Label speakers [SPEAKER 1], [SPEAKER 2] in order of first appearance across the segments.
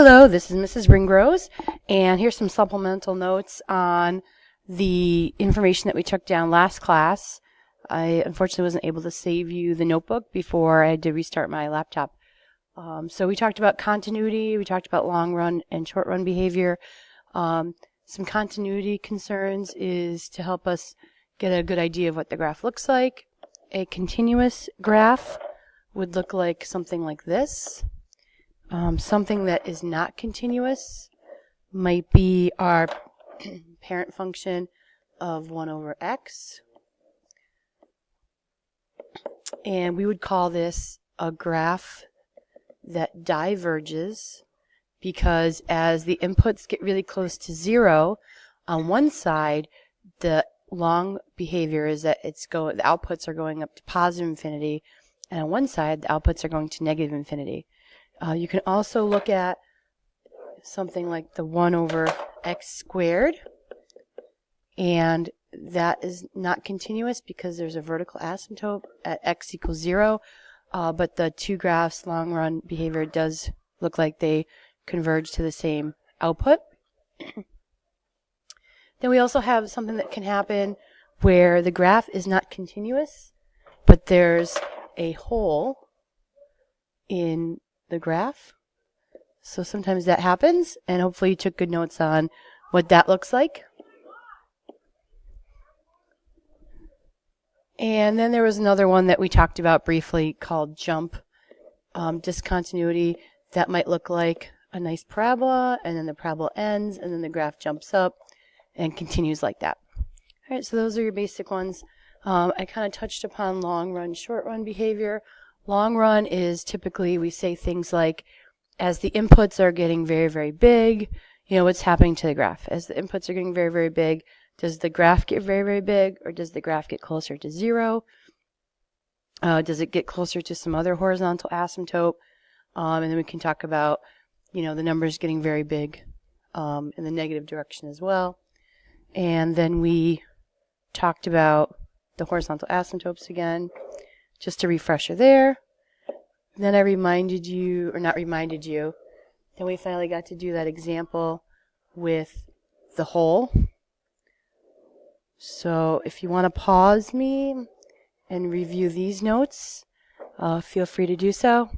[SPEAKER 1] Hello, this is Mrs. Ringrose, and here's some supplemental notes on the information that we took down last class. I unfortunately wasn't able to save you the notebook before I had to restart my laptop. So we talked about continuity, we talked about long run and short run behavior. Some continuity concerns is to help us get a good idea of what the graph looks like. A continuous graph would look like something like this. Something that is not continuous might be our parent function of 1 over x. And we would call this a graph that diverges because as the inputs get really close to 0, on one side, the long behavior is that the outputs are going up to positive infinity, and on one side, the outputs are going to negative infinity. You can also look at something like the 1 over x squared, and that is not continuous because there's a vertical asymptote at x equals 0, but the two graphs, long run behavior, does look like they converge to the same output. Then we also have something that can happen where the graph is not continuous, but there's a hole in the graph. So sometimes that happens, and hopefully you took good notes on what that looks like. And then there was another one that we talked about briefly called jump discontinuity. That might look like a nice parabola, and then the parabola ends, and then the graph jumps up and continues like that. All right, so those are your basic ones. I kind of touched upon long run, short run behavior. Long run is typically, we say things like, as the inputs are getting very, very big, what's happening to the graph? As the inputs are getting very, very big, does the graph get very, very big, or does the graph get closer to 0? Does it get closer to some other horizontal asymptote? And then we can talk about, the numbers getting very big in the negative direction as well. And then we talked about the horizontal asymptotes again, just a refresher there. Then I reminded you, or not reminded you, then we finally got to do that example with the hole. So if you want to pause me and review these notes, feel free to do so.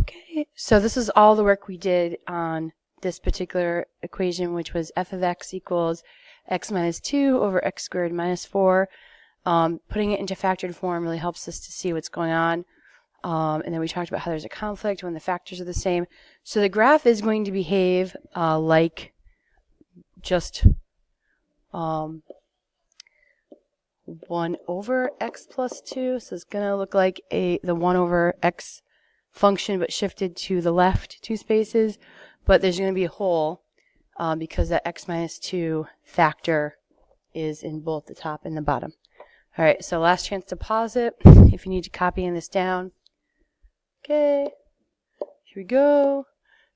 [SPEAKER 1] Okay, so this is all the work we did on this particular equation, which was f of x equals x minus 2 over x squared minus 4. Putting it into factored form really helps us to see what's going on. And then we talked about how there's a conflict when the factors are the same. So the graph is going to behave like just 1 over x plus 2. So it's going to look like the 1 over x function, but shifted to the left 2 spaces. But there's going to be a hole because that x minus 2 factor is in both the top and the bottom. All right, so last chance to pause it if you need to copy this down. Okay, here we go.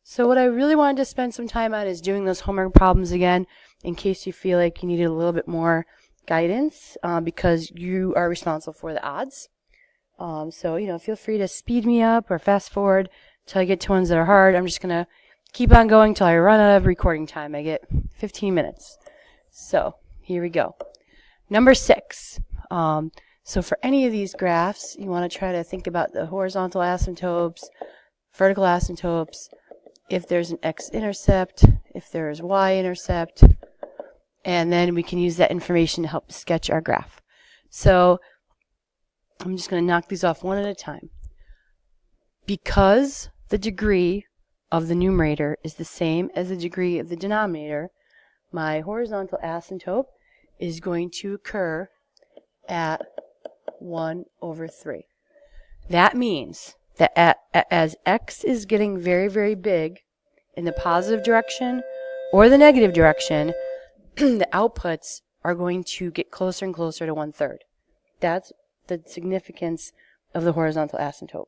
[SPEAKER 1] So what I really wanted to spend some time on is doing those homework problems again in case you feel like you needed a little bit more guidance because you are responsible for the odds. So, feel free to speed me up or fast forward till I get to ones that are hard. I'm just going to keep on going till I run out of recording time. I get 15 minutes. So here we go. Number 6. So for any of these graphs, you want to try to think about the horizontal asymptotes, vertical asymptotes, if there's an x-intercept, if there's y-intercept, and then we can use that information to help sketch our graph. So I'm just going to knock these off one at a time. Because the degree of the numerator is the same as the degree of the denominator, my horizontal asymptote is going to occur at 1 over 3. That means that as x is getting very, very big in the positive direction or the negative direction, the outputs are going to get closer and closer to 1/3. That's the significance of the horizontal asymptote.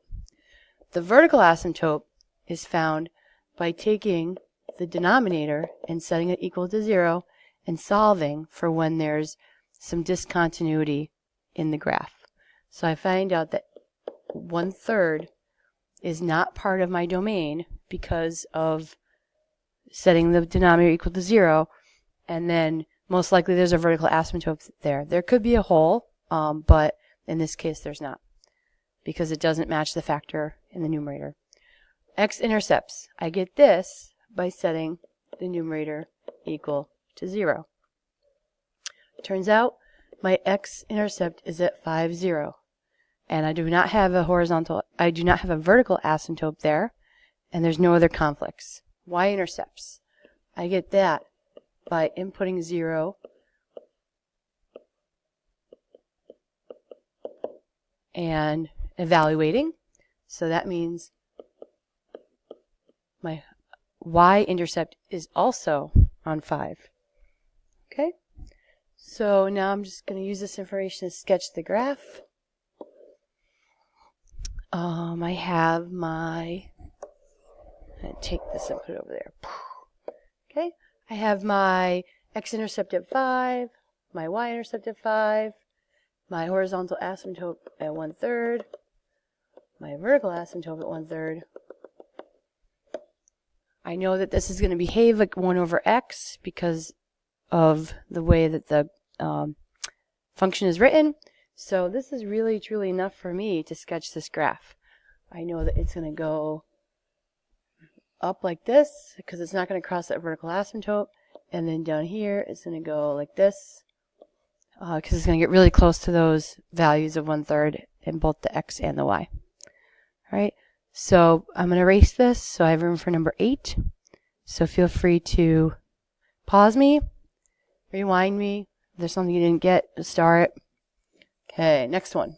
[SPEAKER 1] The vertical asymptote is found by taking the denominator and setting it equal to 0 and solving for when there's some discontinuity in the graph. So I find out that 1/3 is not part of my domain because of setting the denominator equal to 0, and then most likely there's a vertical asymptote there. There could be a hole, but in this case there's not, because it doesn't match the factor in the numerator. X-intercepts. I get this by setting the numerator equal to 0. Turns out my x-intercept is at 5, 0. And I do not have a vertical asymptote there, and there's no other conflicts. Y-intercepts. I get that by inputting 0 and evaluating. So that means my y-intercept is also on 5. Okay? So now I'm just going to use this information to sketch the graph. I have my, I'm going to take this and put it over there. Okay? I have my x-intercept at 5, my y-intercept at 5, my horizontal asymptote at 1/3, my vertical asymptote at 1/3. I know that this is going to behave like 1 over x because of the way that the function is written. So this is really truly enough for me to sketch this graph. I know that it's going to go up like this because it's not going to cross that vertical asymptote, and then down here it's going to go like this because it's going to get really close to those values of 1/3 in both the x and the y. All right, so I'm going to erase this so I have room for number 8. So feel free to pause me, rewind me. If there's something you didn't get, start. Okay, next one.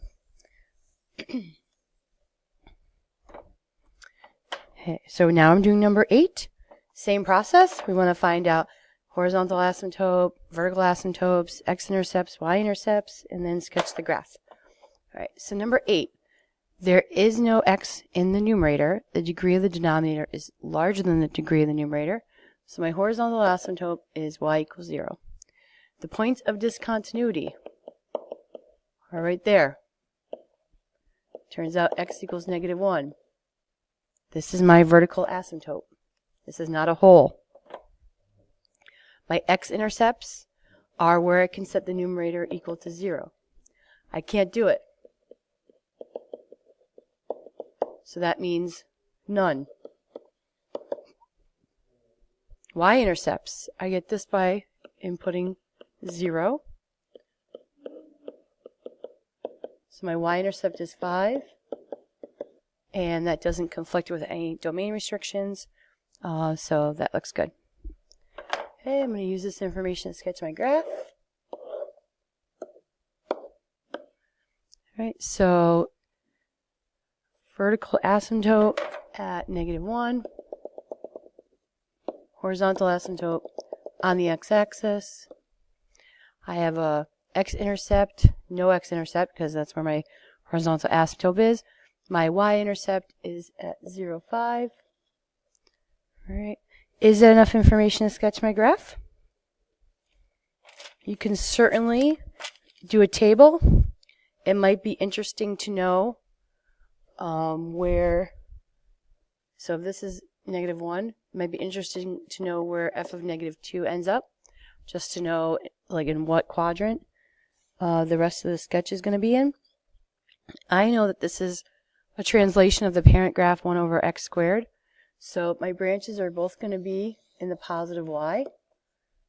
[SPEAKER 1] Okay, so now I'm doing number 8. Same process. We want to find out horizontal asymptote, vertical asymptotes, x-intercepts, y-intercepts, and then sketch the graph. All right, so number 8. There is no x in the numerator. The degree of the denominator is larger than the degree of the numerator. So my horizontal asymptote is y equals 0. The points of discontinuity are right there. Turns out x equals -1. This is my vertical asymptote. This is not a hole. My x-intercepts are where I can set the numerator equal to 0. I can't do it. So that means none. Y-intercepts. I get this by inputting 0. So my y-intercept is 5. And that doesn't conflict with any domain restrictions. So that looks good. Okay, I'm going to use this information to sketch my graph. Alright, so vertical asymptote at -1. Horizontal asymptote on the x-axis. I have a x-intercept, no x-intercept because that's where my horizontal asymptote is. My y-intercept is at 0.5. Alright. Is that enough information to sketch my graph? You can certainly do a table. It might be interesting to know where, so if this is -1, it might be interesting to know where f of -2 ends up, just to know like in what quadrant the rest of the sketch is going to be in. I know that this is a translation of the parent graph 1 over x squared. So my branches are both going to be in the positive y.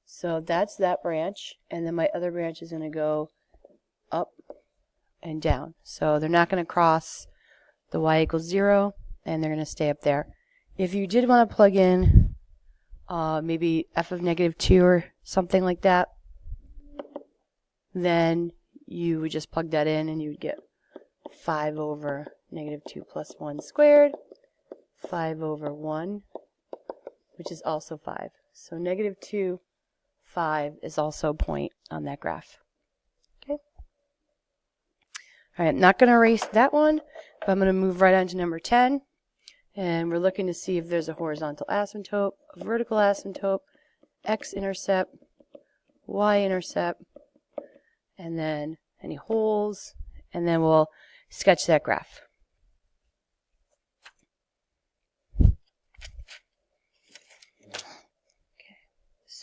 [SPEAKER 1] So that's that branch. And then my other branch is going to go up and down. So they're not going to cross the y equals 0, and they're going to stay up there. If you did want to plug in maybe f of -2 or something like that, then you would just plug that in and you would get 5 over -2 plus 1 squared, 5 over 1, which is also 5. So -2, 5 is also a point on that graph. Okay. All right, I'm not going to erase that one, but I'm going to move right on to number 10. And we're looking to see if there's a horizontal asymptote, a vertical asymptote, x-intercept, y-intercept, and then any holes, and then we'll sketch that graph.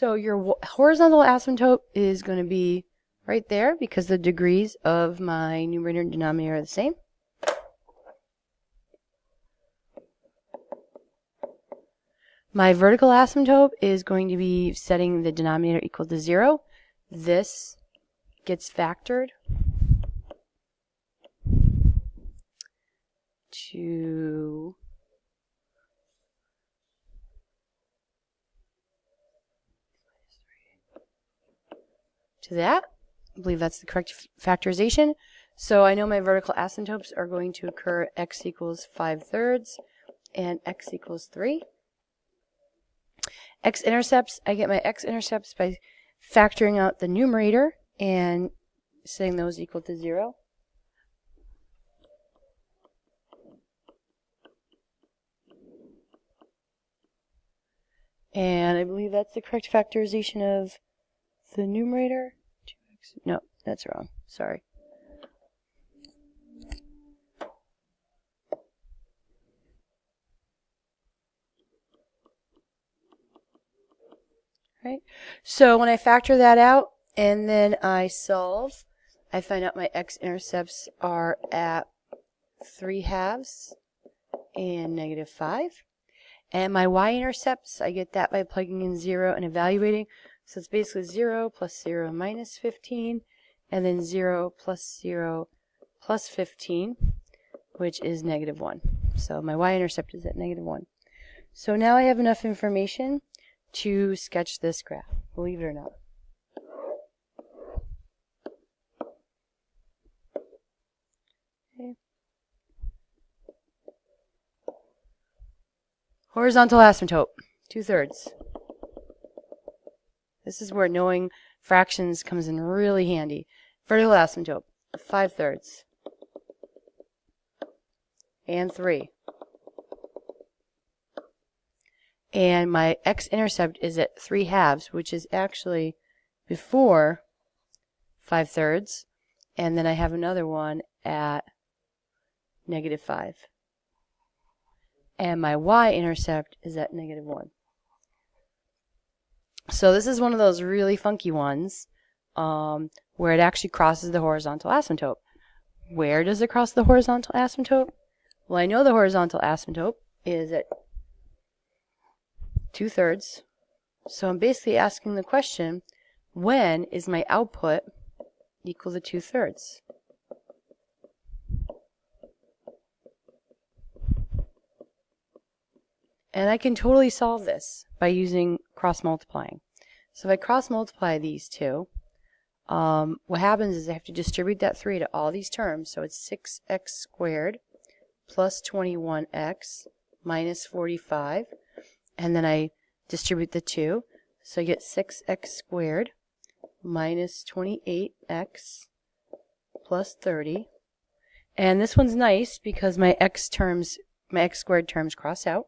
[SPEAKER 1] So your horizontal asymptote is going to be right there because the degrees of my numerator and denominator are the same. My vertical asymptote is going to be setting the denominator equal to 0. This gets factored to that. I believe that's the correct factorization. So I know my vertical asymptotes are going to occur at x equals 5/3 and x equals 3. X-intercepts, I get my x-intercepts by factoring out the numerator and setting those equal to 0. And I believe that's the correct factorization of the numerator. 2x. No, that's wrong. Sorry. Right. So when I factor that out and then I solve, I find out my x-intercepts are at 3/2 and -5. And my y-intercepts, I get that by plugging in 0 and evaluating. So it's basically 0 plus 0 minus 15, and then 0 plus 0 plus 15, which is -1. So my y-intercept is at -1. So now I have enough information to sketch this graph, believe it or not. Okay. Horizontal asymptote, 2/3. This is where knowing fractions comes in really handy. Vertical asymptote, 5/3 and 3. And my x-intercept is at 3/2, which is actually before 5/3. And then I have another one at -5. And my y-intercept is at -1. So this is one of those really funky ones where it actually crosses the horizontal asymptote. Where does it cross the horizontal asymptote? Well, I know the horizontal asymptote is at 2/3. So I'm basically asking the question, when is my output equal to 2/3? And I can totally solve this by using cross-multiplying. So if I cross-multiply these two, what happens is I have to distribute that 3 to all these terms. So it's 6x squared plus 21x minus 45. And then I distribute the 2. So I get 6x squared minus 28x plus 30. And this one's nice because my x squared terms cross out.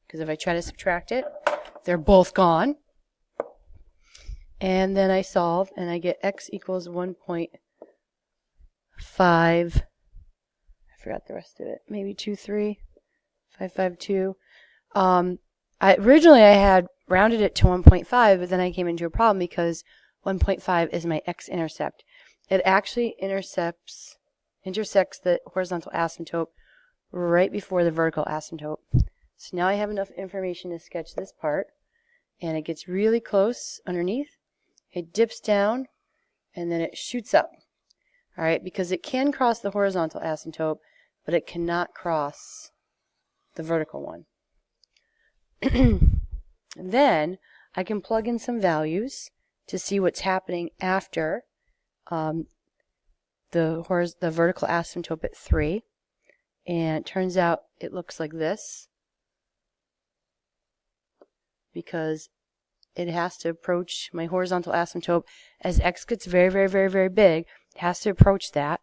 [SPEAKER 1] Because if I try to subtract it, they're both gone. And then I solve, and I get x equals 1.5. I forgot the rest of it. Maybe 552. Originally I had rounded it to 1.5, but then I came into a problem because 1.5 is my x-intercept. It actually intersects the horizontal asymptote right before the vertical asymptote. So now I have enough information to sketch this part, and it gets really close underneath. It dips down, and then it shoots up. All right, because it can cross the horizontal asymptote, but it cannot cross the vertical one. Then I can plug in some values to see what's happening after the vertical asymptote at 3. And it turns out it looks like this, because it has to approach my horizontal asymptote as x gets very, very, very, very big. It has to approach that.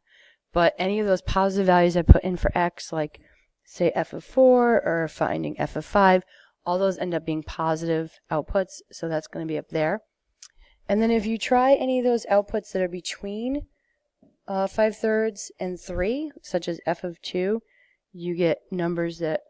[SPEAKER 1] But any of those positive values I put in for x, like say f of 4 or finding f of 5, all those end up being positive outputs. So that's going to be up there. And then if you try any of those outputs that are between 5/3 and 3, such as f of 2, you get numbers that